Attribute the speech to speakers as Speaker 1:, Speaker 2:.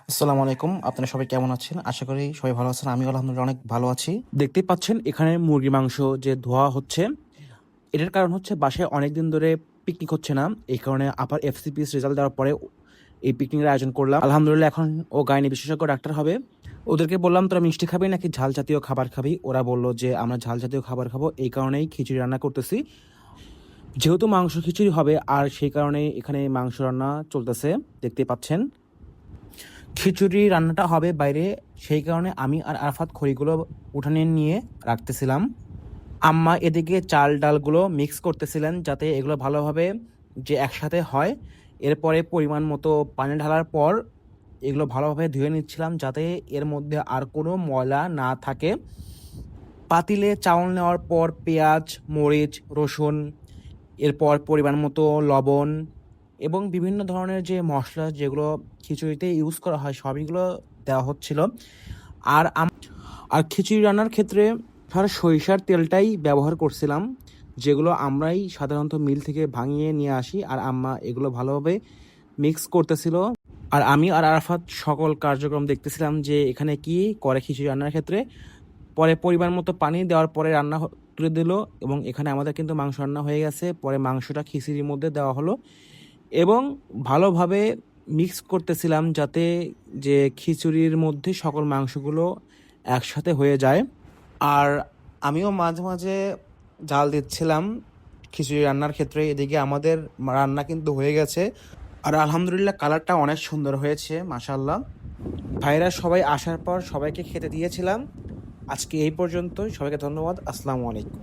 Speaker 1: আসসালামু আলাইকুম। আপনারা সবাই কেমন আছেন? আশা করি সবাই ভালো আছেন। আমিও আলহামদুলিল্লাহ অনেক ভালো আছি। দেখতেই পাচ্ছেন এখানে মুরগির মাংস যে ধোয়া হচ্ছে, এটার কারণ হচ্ছে বাসায় অনেকদিন ধরে পিকনিক হচ্ছে না। এই কারণে আবার এফসিপিএস রেজাল্ট দেওয়ার পরে এই পিকনিকের আয়োজন করলাম। আলহামদুলিল্লাহ এখন ও গাইনি বিশেষজ্ঞ ডাক্তার হবে। ওদেরকে বললাম, তোরা মিষ্টি খাবি নাকি ঝাল জাতীয় খাবার খাবি? ওরা বলল যে আমরা ঝাল জাতীয় খাবার খাবো। এই কারণেই খিচুড়ি রান্না করতেছি। যেহেতু মাংস খিচুড়ি হবে আর সেই কারণে এখানে মাংস রান্না চলতেছে, দেখতেই পাচ্ছেন। খিচুড়ি রান্নাটা হবে বাইরে, সেই কারণে আমি আর আরাফাত খড়িগুলো উঠানে নিয়ে রাখতেছিলাম। আম্মা এদিকে চাল ডালগুলো মিক্স করতেছিলেন যাতে এগুলো ভালোভাবে যে একসাথে হয়। এরপরে পরিমাণ মতো পানি ঢালার পর এগুলো ভালোভাবে ধুয়ে নিচ্ছিলাম যাতে এর মধ্যে আর কোনো ময়লা না থাকে। পাতিলে চাউল নেওয়ার পর পেঁয়াজ, মরিচ, রসুন, এরপর পরিমাণ মতো লবণ এবং বিভিন্ন ধরনের যে মশলা যেগুলো খিচুড়িতে ইউজ করা হয় সবইগুলো দেওয়া হচ্ছিল। আর আর খিচুড়ি রান্নার ক্ষেত্রে সরিষার তেলটাই ব্যবহার করছিলাম, যেগুলো আমরাই সাধারণত মিল থেকে ভাঙিয়ে নিয়ে আসি। আর আম্মা এগুলো ভালোভাবে মিক্স করতেছিল। আর আমি আর আরাফাত সকল কার্যক্রম দেখতেছিলাম যে এখানে কি করে খিচুড়ি রান্নার ক্ষেত্রে। পরে পরিমাণ মতো পানি দেওয়ার পরে তুলে দিল এবং এখানে আমাদের কিন্তু মাংস রান্না হয়ে গেছে। পরে মাংসটা খিচুড়ির মধ্যে দেওয়া হলো এবং ভালোভাবে মিক্স করতেছিলাম যাতে যে খিচুড়ির মধ্যে সকল মাংসগুলো একসাথে হয়ে যায়। আর আমিও মাঝে মাঝে জাল দিচ্ছিলাম খিচুড়ি রান্নার ক্ষেত্রে। এদিকে আমাদের রান্না কিন্তু হয়ে গেছে আর আলহামদুলিল্লাহ কালারটা অনেক সুন্দর হয়েছে, মাশাআল্লাহ। ভাইরা সবাই আসার পর সবাইকে খেতে দিয়েছিলাম। আজকে এই পর্যন্তই। সবাইকে ধন্যবাদ। আসসালামু আলাইকুম।